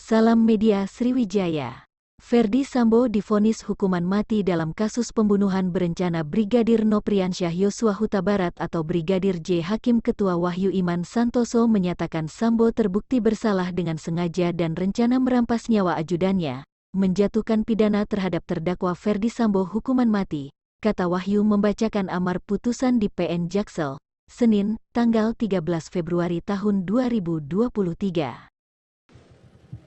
Salam Media Sriwijaya. Ferdi Sambo divonis hukuman mati dalam kasus pembunuhan berencana Brigadir Nopriansyah Yosua Huta Barat atau Brigadir J. Hakim Ketua Wahyu Iman Santoso menyatakan Sambo terbukti bersalah dengan sengaja dan rencana merampas nyawa ajudannya, menjatuhkan pidana terhadap terdakwa Ferdi Sambo hukuman mati, kata Wahyu membacakan amar putusan di PN Jaksel, Senin, tanggal 13 Februari tahun 2023.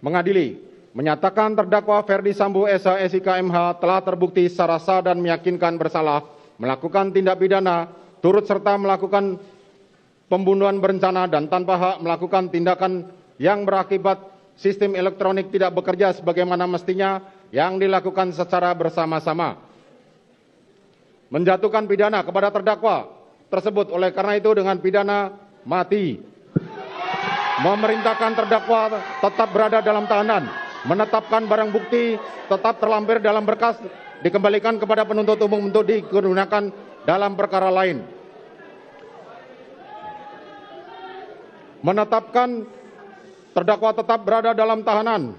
Mengadili, menyatakan terdakwa Ferdi Sambo SH SIK MH telah terbukti secara sah dan meyakinkan bersalah melakukan tindak pidana turut serta melakukan pembunuhan berencana dan tanpa hak melakukan tindakan yang berakibat sistem elektronik tidak bekerja sebagaimana mestinya yang dilakukan secara bersama-sama. Menjatuhkan pidana kepada terdakwa tersebut oleh karena itu dengan pidana mati. Memerintahkan terdakwa tetap berada dalam tahanan, menetapkan barang bukti tetap terlampir dalam berkas, dikembalikan kepada penuntut umum untuk digunakan dalam perkara lain. Menetapkan terdakwa tetap berada dalam tahanan.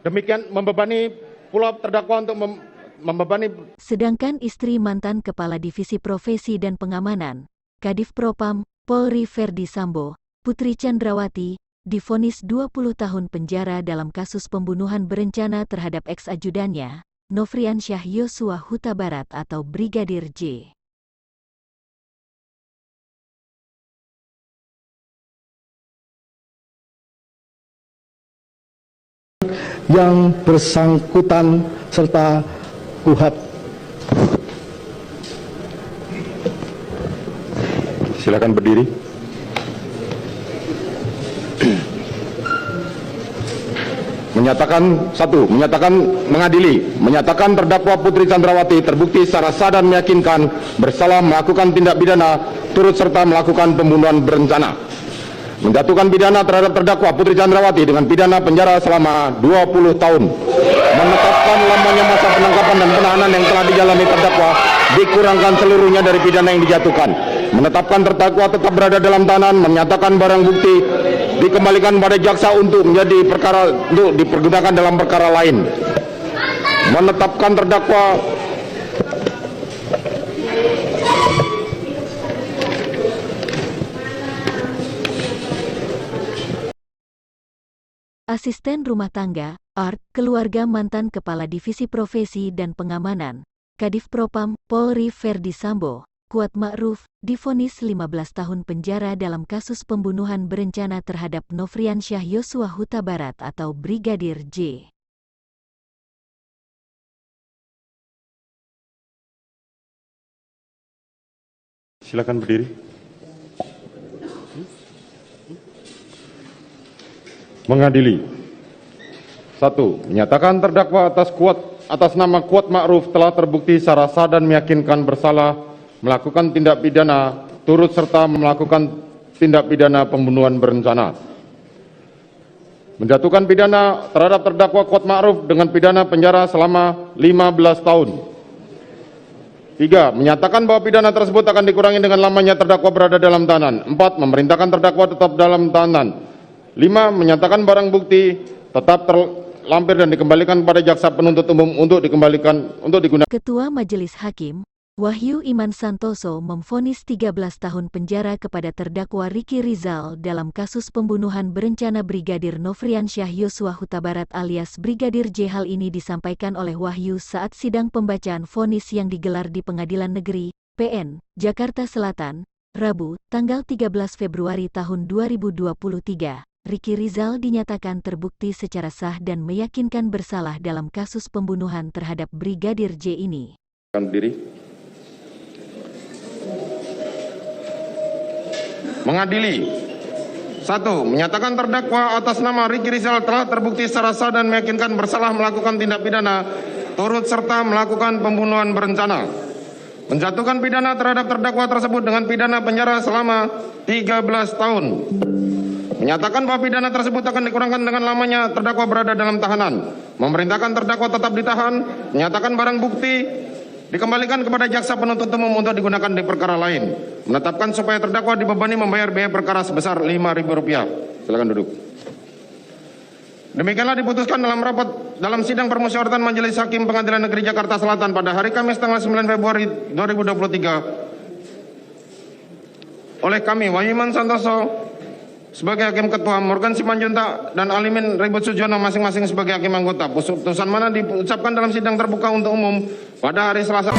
Demikian membebani pula terdakwa untuk Sedangkan istri mantan Kepala Divisi Profesi dan Pengamanan, Kadif Propam, Polri Ferdi Sambo, Putri Chandrawati, divonis 20 tahun penjara dalam kasus pembunuhan berencana terhadap eks-ajudannya, Nopriansyah Yosua Huta Barat atau Brigadir J. Yang bersangkutan serta Kuhap. Silakan berdiri. Menyatakan terdakwa Putri Chandrawati terbukti secara sah dan meyakinkan bersalah melakukan tindak pidana turut serta melakukan pembunuhan berencana. Menjatuhkan pidana terhadap terdakwa Putri Chandrawati dengan pidana penjara selama 20 tahun. Menetapkan lamanya masa penangkapan dan penahanan yang telah dijalani terdakwa dikurangkan seluruhnya dari pidana yang dijatuhkan. Menetapkan terdakwa tetap berada dalam tahanan, menyatakan barang bukti dikembalikan pada jaksa untuk dipergunakan dalam perkara lain. Menetapkan terdakwa Asisten Rumah Tangga, ART, keluarga mantan Kepala Divisi Profesi dan Pengamanan, Kadif Propam, Polri Ferdi Sambo, Kuat Ma'ruf, divonis 15 tahun penjara dalam kasus pembunuhan berencana terhadap Nopriansyah Yosua Huta Barat atau Brigadir J. Silakan berdiri. Mengadili. 1. Menyatakan terdakwa atas nama Kuat Ma'ruf telah terbukti secara sah dan meyakinkan bersalah melakukan tindak pidana turut serta melakukan tindak pidana pembunuhan berencana. Menjatuhkan pidana terhadap terdakwa Kuat Ma'ruf dengan pidana penjara selama 15 tahun. 3. Menyatakan bahwa pidana tersebut akan dikurangi dengan lamanya terdakwa berada dalam tahanan. 4. Memerintahkan terdakwa tetap dalam tahanan. 5. Menyatakan barang bukti tetap terlampir dan dikembalikan pada jaksa penuntut umum untuk digunakan. Ketua Majelis Hakim, Wahyu Iman Santoso memvonis 13 tahun penjara kepada terdakwa Riki Rizal dalam kasus pembunuhan berencana Brigadir Nopriansyah Yosua Huta Barat alias Brigadir J. Hal ini disampaikan oleh Wahyu saat sidang pembacaan vonis yang digelar di Pengadilan Negeri, PN, Jakarta Selatan, Rabu, tanggal 13 Februari tahun 2023. Riki Rizal dinyatakan terbukti secara sah dan meyakinkan bersalah dalam kasus pembunuhan terhadap Brigadir J ini. Mengadili. 1. Menyatakan terdakwa atas nama Riki Rizal telah terbukti secara sah dan meyakinkan bersalah melakukan tindak pidana turut serta melakukan pembunuhan berencana. Menjatuhkan pidana terhadap terdakwa tersebut dengan pidana penjara selama 13 tahun. Menyatakan bahwa pidana tersebut akan dikurangkan dengan lamanya terdakwa berada dalam tahanan. Memerintahkan terdakwa tetap ditahan. Menyatakan barang bukti dikembalikan kepada jaksa penuntut umum untuk digunakan di perkara lain. Menetapkan supaya terdakwa dibebani membayar biaya perkara sebesar Rp5.000. Silakan duduk. Demikianlah diputuskan dalam sidang permusyawaratan Majelis Hakim Pengadilan Negeri Jakarta Selatan pada hari Kamis tanggal 9 Februari 2023 oleh kami Wahyu Iman Santoso sebagai Hakim Ketua, Morgan Simanjuntak dan Alimin Ribut Sujono masing-masing sebagai Hakim Anggota. Putusan mana diucapkan dalam sidang terbuka untuk umum pada hari Selasa.